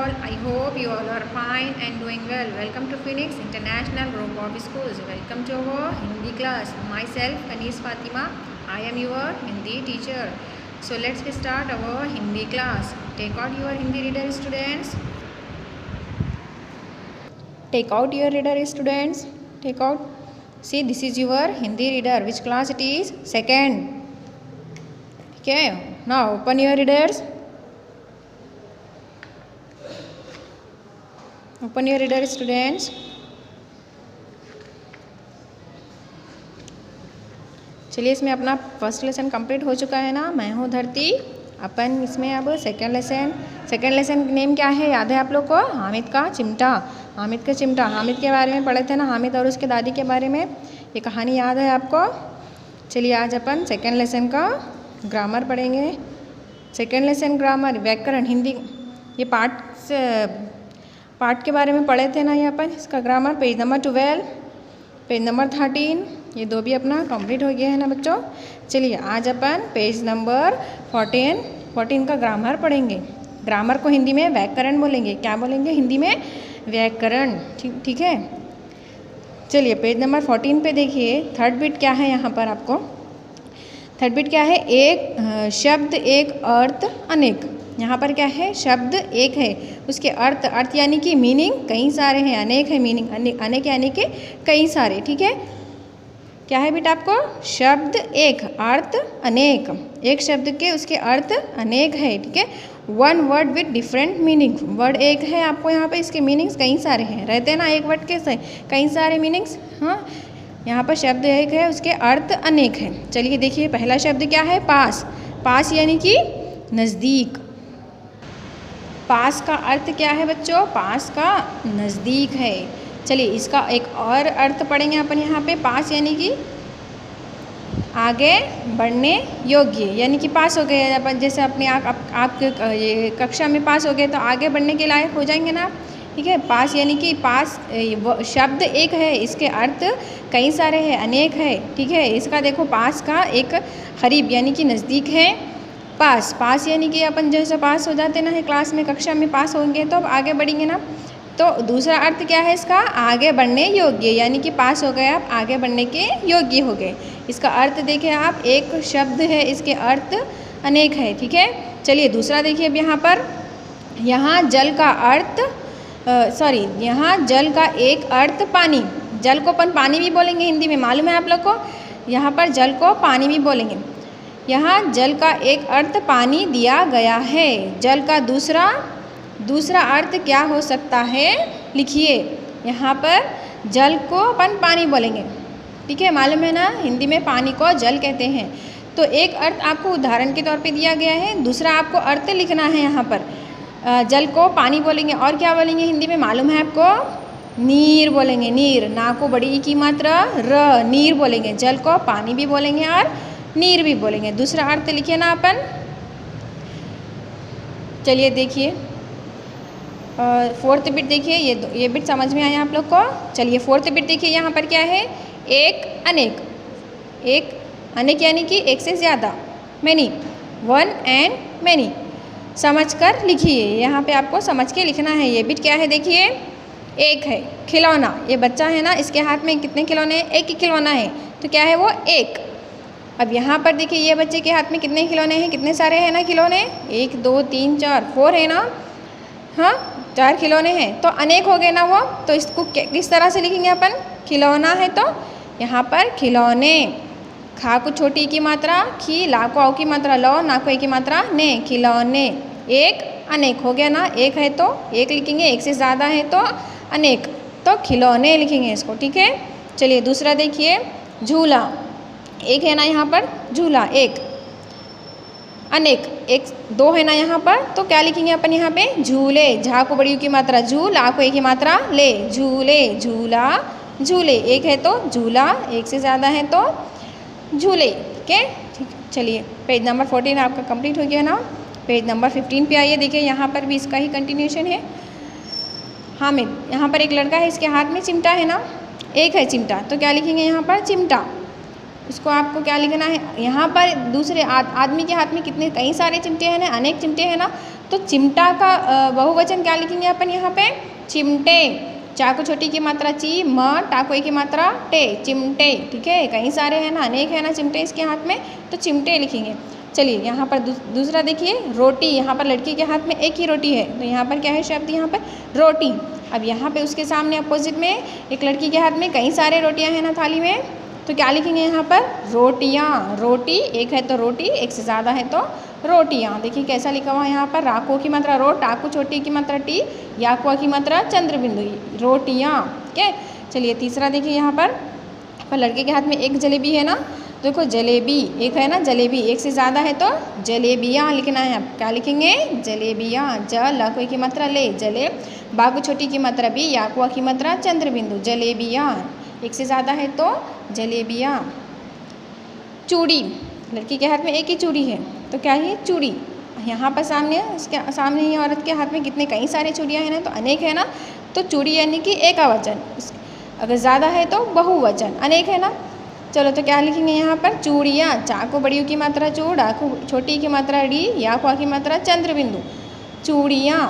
all. I hope you all are fine and doing well. Welcome to Phoenix International Group of Schools. Welcome to our Hindi class. Myself, Anis Fatima. I am your Hindi teacher. So let's start our Hindi class. Take out your Hindi reader, students. Take out your reader, students. Take out. See, this is your Hindi reader. Which class it is? Second. Okay. Now open your readers. Open your reader students. चलिए, इसमें अपना first lesson complete हो चुका है ना। मैं हूँ धरती। अपन इसमें अब सेकेंड लेसन नेम क्या है याद है आप लोग को? हामिद का चिमटा। हामिद का चिमटा, हामिद के बारे में पढ़े थे ना, हामिद और उसके दादी के बारे में। ये कहानी याद है आपको? चलिए, आज अपन सेकेंड लेसन का ग्रामर पढ़ेंगे। सेकेंड लेसन ग्रामर, व्याकरण, हिंदी। ये पार्ट के बारे में पढ़े थे ना ये अपन। इसका grammar page number 12, page number 13, ये दो भी अपना कंप्लीट हो गया है ना बच्चों। चलिए, आज अपन पेज नंबर 14 का ग्रामर पढ़ेंगे। ग्रामर को हिंदी में व्याकरण बोलेंगे। क्या बोलेंगे हिंदी में? व्याकरण। ठीक है। चलिए, पेज नंबर 14 पे देखिए, थर्ड बिट क्या है यहाँ पर आपको? थर्ड बिट क्या है? एक शब्द, एक अर्थ, अनेक। यहाँ पर क्या है? शब्द एक है, उसके अर्थ यानी कि मीनिंग कई सारे हैं। अनेक है मीनिंग, अनेक यानी कि कई सारे। ठीक है। क्या है बेटा आपको? शब्द एक, अर्थ अनेक। एक शब्द के उसके अर्थ अनेक है। ठीक है। One word with different meaning. Word एक है आपको यहाँ पे, इसके मीनिंग्स कई सारे हैं। रहते हैं ना एक वर्ड के कई सारे मीनिंग्स। हाँ, यहाँ पर शब्द एक है, उसके अर्थ अनेक है। चलिए देखिए, पहला शब्द क्या है? पास। पास यानी कि नज़दीक। पास का अर्थ क्या है बच्चों? पास का नज़दीक है। चलिए, इसका एक और अर्थ पढ़ेंगे अपन यहाँ पे। पास यानी कि आगे बढ़ने योग्य, यानी कि पास हो गए अपन। जैसे अपने आप ये कक्षा में पास हो गए तो आगे बढ़ने के लायक हो जाएंगे ना। ठीक है। पास यानी कि पास शब्द एक है, इसके अर्थ कई सारे हैं, अनेक है। ठीक है। इसका देखो, पास का एक करीब यानी कि नज़दीक है। पास यानी कि अपन जैसे पास हो जाते ना है क्लास में, कक्षा में पास होंगे तो अब आगे बढ़ेंगे ना। तो दूसरा अर्थ क्या है इसका? आगे बढ़ने योग्य, यानी कि पास हो गए आप, आगे बढ़ने के योग्य हो गए। इसका अर्थ देखिए आप, एक शब्द है, इसके अर्थ अनेक है। ठीक है। चलिए, दूसरा देखिए अब यहाँ पर। यहाँ जल का अर्थ यहाँ जल का एक अर्थ पानी। जल को अपन पानी भी बोलेंगे हिंदी में, मालूम है आप लोग को? यहाँ पर जल को पानी भी बोलेंगे। यहाँ जल का एक अर्थ पानी दिया गया है। जल का दूसरा अर्थ क्या हो सकता है? लिखिए। यहाँ पर जल को अपन पानी बोलेंगे। ठीक है, मालूम है ना, हिंदी में पानी को जल कहते हैं। तो एक अर्थ आपको उदाहरण के तौर पे दिया गया है, दूसरा आपको अर्थ लिखना है। यहाँ पर जल को पानी बोलेंगे और क्या बोलेंगे हिंदी में मालूम है आपको? नीर बोलेंगे। नीर, ना को बड़ी ई की मात्रा र, नीर बोलेंगे। जल को पानी भी बोलेंगे और नीर भी बोलेंगे। दूसरा अर्थ लिखिए ना अपन। चलिए देखिए, फोर्थ बिट देखिए। ये बिट समझ में आया आप लोग को? चलिए, फोर्थ बिट देखिए। यहाँ पर क्या है? एक, अनेक। एक, अनेक यानी कि एक से ज़्यादा, मैनी। One and many. समझकर लिखिए। यहाँ पे आपको समझ के लिखना है। ये बिट क्या है देखिए? एक है। खिलौना, ये बच्चा है ना, इसके हाथ में कितने खिलौने हैं? एक ही खिलौना है, तो क्या है वो? एक। अब यहाँ पर देखिए, ये बच्चे के हाथ में कितने खिलौने हैं? कितने सारे हैं ना खिलौने? 1 2 3 4, 4 है ना। हाँ, 4 खिलौने हैं, तो अनेक हो गए ना वो। तो इसको किस तरह से लिखेंगे अपन? खिलौना है तो यहाँ पर खिलौने। खा को छोटी की मात्रा खी, ला को औ की मात्रा लो, ना को ए की मात्रा ने, खिलौने। एक, अनेक हो गया ना। एक है तो एक लिखेंगे, एक से ज़्यादा है तो अनेक, तो खिलौने लिखेंगे इसको। ठीक है। चलिए, दूसरा देखिए, झूला। एक है ना यहाँ पर, झूला एक। अनेक, एक, दो है ना यहाँ पर, तो क्या लिखेंगे अपन यहाँ पे? झूले। झा को बड़ी की मात्रा झू, ला को ए की मात्रा ले, झूले, झूला, झूले। एक है तो झूला, एक से ज़्यादा है तो झूले। ठीक है। चलिए, पेज नंबर 14 आपका कंप्लीट हो गया ना। पेज नंबर 15 पे आइए। देखिए, यहाँ पर भी इसका ही कंटिन्यूशन है। हामिद, यहाँ पर एक लड़का है, इसके हाथ में चिमटा है ना। एक है चिमटा, तो क्या लिखेंगे यहाँ पर? चिमटा। इसको आपको क्या लिखना है, यहाँ पर दूसरे आदमी के हाथ में कितने कई सारे चिमटे हैं ना, अनेक चिमटे हैं ना, तो चिमटा का बहुवचन क्या लिखेंगे अपन यहाँ पे, चिमटे। चा को छोटी की मात्रा ची, म टाको की मात्रा टे, चिमटे। ठीक है, कई सारे हैं ना, अनेक है ना चिमटे इसके हाथ में, तो चिमटे लिखेंगे। चलिए यहाँ पर दूसरा देखिए, रोटी। यहाँ पर लड़की के हाथ में एक ही रोटी है, तो यहाँ पर क्या है शब्द, यहाँ पर रोटी। अब यहाँ पे उसके सामने अपोजिट में एक लड़की के हाथ में कई सारे रोटियाँ हैं ना थाली में, तो क्या लिखेंगे यहाँ पर, रोटियाँ। रोटी एक है तो रोटी, एक से ज़्यादा है तो रोटियाँ। देखिए कैसा लिखा हुआ है यहाँ पर, राको की मात्रा रो, टाको छोटी की मात्रा टी, याकुआ की मात्रा चंद्र बिंदु, रोटियाँ। ठीक है, चलिए तीसरा देखिए यहाँ पर लड़के के हाथ में एक जलेबी है ना, देखो जलेबी एक है ना, जलेबी एक से ज़्यादा है तो जलेबियाँ लिखना है। आप क्या लिखेंगे, जलेबियाँ। ज लकोई की मात्रा ले, जले, बाकु छोटी की मात्रा बी, याकुआ की मात्रा चंद्र बिंदु, जलेबियाँ। एक से ज़्यादा है तो जलेबियाँ। चूड़ी, लड़की के हाथ में एक ही चूड़ी है, तो क्या है, चूड़ी। यहाँ पर सामने, इसके सामने ही औरत के हाथ में कितने कई सारे चूड़ियाँ हैं ना, तो अनेक है ना, तो चूड़ी यानी कि एकावचन। अगर ज़्यादा है तो बहुवचन, अनेक है ना। चलो तो क्या लिखेंगे यहाँ पर, चूड़ियाँ। चा को बड़ी की मात्रा चू, डा को छोटी की मात्रा डी, या को की मात्रा चंद्र बिंदु, चूड़ियाँ।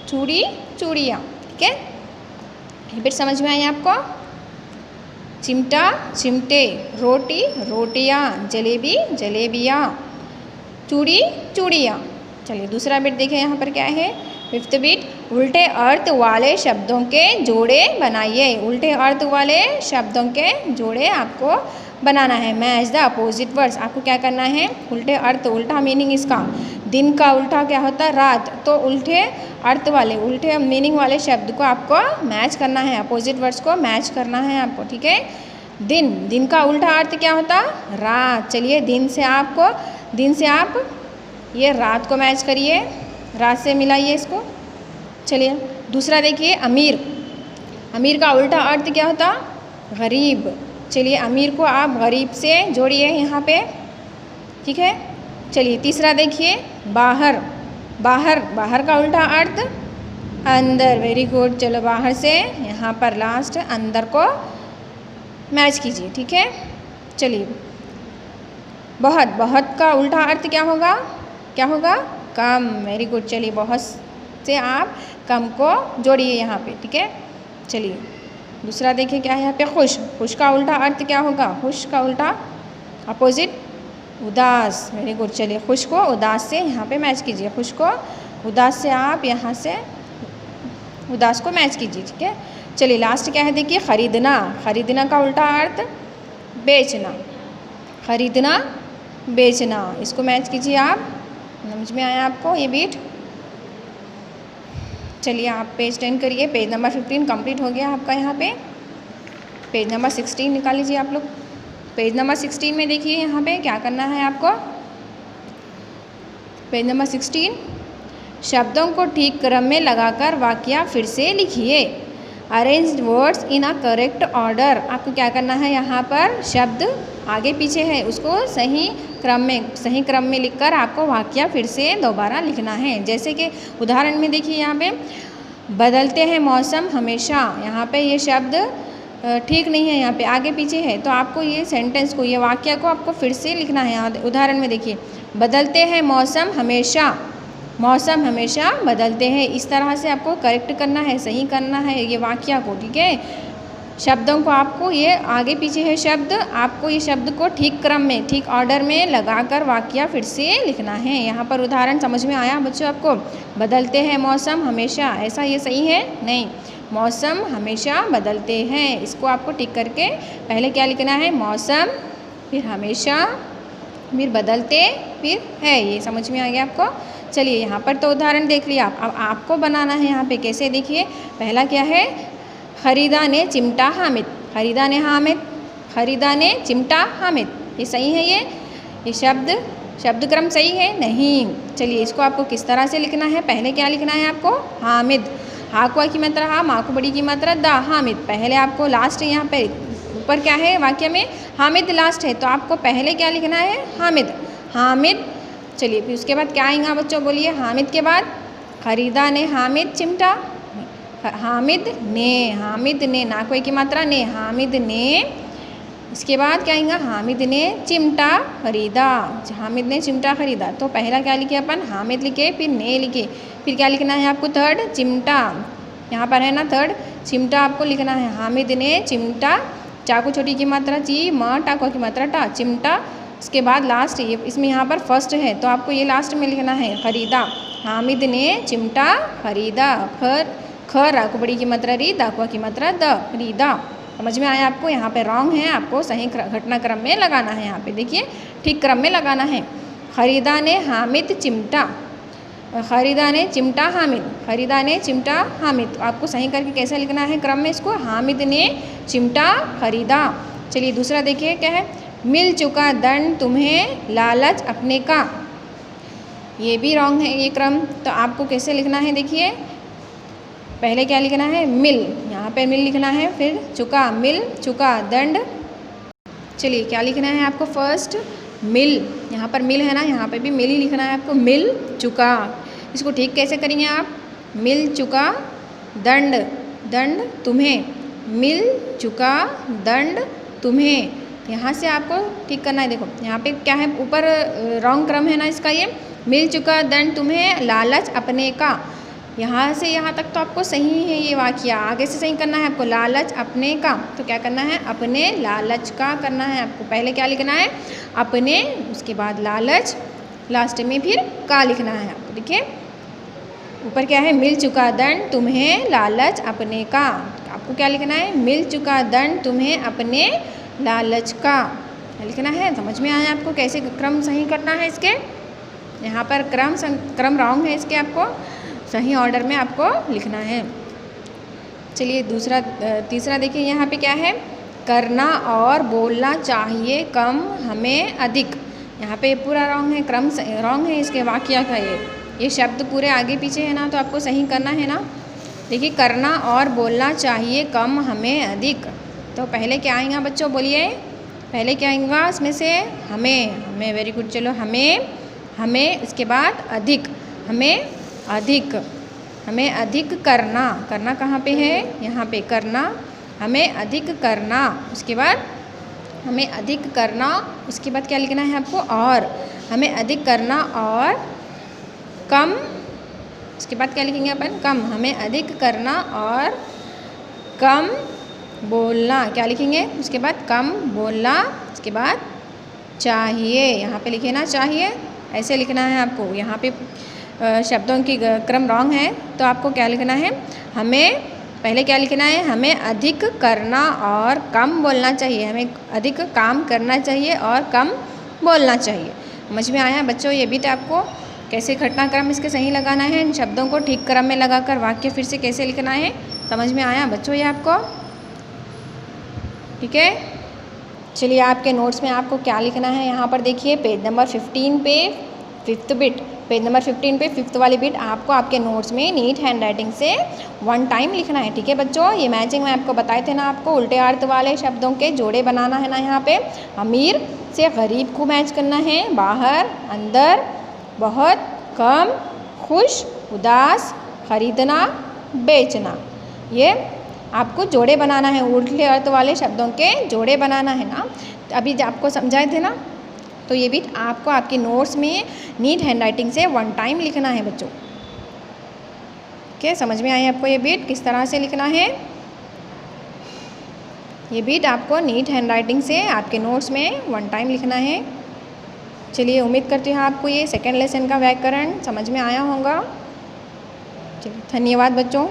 चूड़ी, चूड़ियाँ। ठीक है, फिर समझ में आई आपको। चिमटा, चिमटे, रोटी, रोटियाँ, जलेबी, जलेबियाँ, चूड़ी, चूड़ियाँ। चलिए दूसरा बिट देखें यहाँ पर क्या है, फिफ्थ बिट, उल्टे अर्थ वाले शब्दों के जोड़े बनाइए। उल्टे अर्थ वाले शब्दों के जोड़े आपको बनाना है। मैच द अपोजिट वर्ड्स, आपको क्या करना है, उल्टे अर्थ, उल्टा मीनिंग इसका, दिन का उल्टा क्या होता है, रात, तो उल्टे अर्थ वाले, उल्टे मीनिंग वाले शब्द को आपको मैच करना है, अपोजिट वर्ड्स को मैच करना है आपको। ठीक है, दिन, दिन का उल्टा अर्थ क्या होता, रात। चलिए दिन से आप ये रात को मैच करिए, रात से मिलाइए इसको। चलिए दूसरा देखिए, अमीर। अमीर का उल्टा अर्थ क्या होता, गरीब। चलिए अमीर को आप गरीब से जोड़िए यहाँ पे। ठीक है, चलिए तीसरा देखिए, बाहर। बाहर, बाहर का उल्टा अर्थ अंदर। वेरी गुड, चलो बाहर से यहाँ पर लास्ट अंदर को मैच कीजिए। ठीक है, चलिए बहुत, बहुत का उल्टा अर्थ क्या होगा, क्या होगा, कम। वेरी गुड, चलिए बहुत से आप कम को जोड़िए यहाँ पे। ठीक है, चलिए दूसरा देखिए क्या है यहाँ पे, खुश। खुश का उल्टा अर्थ क्या होगा, खुश का उल्टा अपोजिट उदास। वेरी गुड, चलिए खुश को उदास से यहाँ पे मैच कीजिए। खुश को उदास से आप यहाँ से उदास को मैच कीजिए। ठीक है, चलिए लास्ट क्या है देखिए, खरीदना। खरीदना का उल्टा अर्थ बेचना। खरीदना, बेचना, इसको मैच कीजिए आप। समझ में आया आपको ये बीट। चलिए आप पेज 10 करिए, पेज नंबर 15 कंप्लीट हो गया आपका। यहाँ पे पेज नंबर 16 निकाल लीजिए आप लोग। पेज नंबर 16 में देखिए यहाँ पे क्या करना है आपको। पेज नंबर 16, शब्दों को ठीक क्रम में लगाकर वाक्य फिर से लिखिए। Arrange words in a correct order. आपको क्या करना है, यहाँ पर शब्द आगे पीछे है उसको सही क्रम में लिखकर आपको वाक्य फिर से दोबारा लिखना है। जैसे कि उदाहरण में देखिए यहाँ पे, बदलते हैं मौसम हमेशा। यहाँ पे ये शब्द ठीक नहीं है, यहाँ पे आगे पीछे है, तो आपको ये सेंटेंस को, ये वाक्य को आपको फिर से लिखना है। यहाँ उदाहरण में देखिए, बदलते हैं मौसम हमेशा, मौसम हमेशा बदलते हैं। इस तरह से आपको करेक्ट करना है, सही करना है ये वाक्य को। ठीक है, शब्दों को आपको, ये आगे पीछे है शब्द, आपको ये शब्द को ठीक क्रम में, ठीक ऑर्डर में लगाकर वाक्य फिर से लिखना है। यहाँ पर उदाहरण समझ में आया बच्चों आपको, बदलते हैं मौसम हमेशा, ऐसा ये सही है नहीं, मौसम हमेशा बदलते हैं, इसको आपको टिक करके पहले क्या लिखना है, मौसम, फिर हमेशा, फिर बदलते, फिर है। ये समझ में आ गया आपको। चलिए यहाँ पर तो उदाहरण देख लिया आप, अब आपको बनाना है यहाँ पे कैसे। देखिए पहला क्या है, खरीदा ने चिमटा हामिद। खरीदा ने हामिद, खरीदा ने चिमटा हामिद, ये सही है। ये शब्द क्रम सही है नहीं। चलिए इसको आपको किस तरह से लिखना है, पहले क्या लिखना है आपको, हामिद, हाकुआ की मात्रा हा, माकू बड़ी की मात्रा दा, हामिद। पहले आपको लास्ट यहाँ पे ऊपर क्या है वाक्य में, हामिद लास्ट है, तो आपको पहले क्या लिखना है, हामिद, हामिद। चलिए फिर उसके बाद क्या आएगा बच्चों, बोलिए। हामिद के बाद खरीदा ने हामिद चिमटा, हामिद ने, ना कोई की मात्रा ने, हामिद ने इसके बाद क्या आएगा, हामिद ने चिमटा खरीदा। हामिद ने चिमटा खरीदा, तो पहला क्या लिखे अपन, हामिद लिखे, फिर ने लिखे, फिर क्या लिखना है आपको, थर्ड चिमटा। यहाँ पर है ना थर्ड चिमटा आपको लिखना है। हामिद ने चिमटा, चाकू छोटी की मात्रा ची, म टाको की मात्रा टा, चिमटा। इसके बाद लास्ट ये इसमें यहाँ पर फर्स्ट है तो आपको ये लास्ट में लिखना है खरीदा। हामिद ने चिमटा खरीदा। खर राकू बड़ी की मात्रा री, दाकुआ की मात्रा द, खरीदा। समझ में आया आपको। यहाँ पे रॉन्ग है, आपको सही घटनाक्रम में लगाना है। यहाँ पे देखिए ठीक क्रम में लगाना है। खरीदा ने हामिद चिमटा, खरीदा ने चिमटा हामिद, खरीदा ने चिमटा हामिद। तो आपको सही करके कैसे लिखना है क्रम में इसको, हामिद ने चिमटा खरीदा। चलिए दूसरा देखिए क्या है, मिल चुका दंड तुम्हें लालच अपने का। ये भी रॉन्ग है ये क्रम, तो आपको कैसे लिखना है देखिए, पहले क्या लिखना है, मिल, यहाँ पे मिल लिखना है, फिर चुका, मिल चुका दंड। चलिए क्या लिखना है आपको, फर्स्ट मिल, यहाँ पर मिल है ना, यहाँ पे भी मिल ही लिखना है आपको, मिल चुका। इसको ठीक कैसे करेंगे आप, मिल चुका दंड, दंड तुम्हें, मिल चुका दंड तुम्हें। यहाँ से आपको ठीक करना है। देखो यहाँ पे क्या है, ऊपर रॉन्ग क्रम है ना इसका, ये मिल चुका दंड तुम्हें लालच अपने का। यहाँ से यहाँ तक तो आपको सही है ये वाक्य, आगे से सही करना है आपको, लालच अपने का। तो क्या करना है, अपने लालच का करना है आपको। पहले क्या लिखना है, अपने, उसके बाद लालच, लास्ट में फिर का लिखना है आपको। देखिए ऊपर क्या है, मिल चुका दंड तुम्हें लालच अपने का। आपको क्या लिखना है, मिल चुका दंड तुम्हें अपने लालच का लिखना है। समझ में आया आपको कैसे क्रम सही करना है इसके। यहाँ पर क्रम रॉन्ग है इसके, आपको सही ऑर्डर में आपको लिखना है। चलिए तीसरा देखिए यहाँ पे क्या है, करना और बोलना चाहिए कम हमें अधिक। यहाँ पे पूरा रॉन्ग है, क्रम रॉन्ग है इसके वाक्य का। ये शब्द पूरे आगे पीछे है ना, तो आपको सही करना है ना। देखिए करना और बोलना चाहिए कम हमें अधिक, तो पहले क्या आएगा बच्चों, बोलिए पहले क्या आएगा इसमें से, हमें, वेरी गुड। चलो हमें, इसके बाद अधिक, हमें अधिक करना कहाँ पे है, यहाँ पे करना, हमें अधिक करना। उसके बाद हमें अधिक करना, उसके बाद क्या लिखना है आपको, और हमें अधिक करना और कम, उसके बाद क्या लिखेंगे अपन, कम, हमें अधिक करना और कम बोलना। क्या लिखेंगे उसके बाद, कम बोलना। उसके बाद चाहिए, यहाँ पे लिखे ना चाहिए, ऐसे लिखना है आपको। यहाँ पे शब्दों की क्रम रॉन्ग है, तो आपको क्या लिखना है, हमें पहले क्या लिखना है, हमें अधिक करना और कम बोलना चाहिए। हमें अधिक काम करना चाहिए और कम बोलना चाहिए। समझ में आया बच्चों। ये भी तो आपको कैसे घटनाक्रम इसके सही लगाना है, इन शब्दों को ठीक क्रम में लगाकर वाक्य फिर से कैसे लिखना है। समझ में आया बच्चों ये आपको, ठीक है। चलिए आपके नोट्स में आपको क्या लिखना है, यहाँ पर देखिए पेज नंबर 15 पे 5th बिट, पेज नंबर 15 पे 5th वाली बिट आपको आपके नोट्स में नीट हैंड राइटिंग से 1 टाइम लिखना है, ठीक है बच्चों। ये मैचिंग में आपको बताए थे ना, आपको उल्टे अर्थ वाले शब्दों के जोड़े बनाना है ना। यहाँ पे अमीर से गरीब को मैच करना है, बाहर अंदर, बहुत कम, खुश उदास, खरीदना बेचना, ये आपको जोड़े बनाना है। उल्टे अर्थ वाले शब्दों के जोड़े बनाना है ना, अभी आपको समझाए थे ना। तो ये भी आपको आपके नोट्स में नीट हैंडराइटिंग से 1 टाइम लिखना है बच्चों। ओके, समझ में आए आपको ये बीट किस तरह से लिखना है। ये बीट आपको नीट हैंडराइटिंग से आपके नोट्स में 1 टाइम लिखना है। चलिए उम्मीद करती हूँ आपको ये सेकेंड लेसन का व्याकरण समझ में आया होगा। चलिए धन्यवाद बच्चों।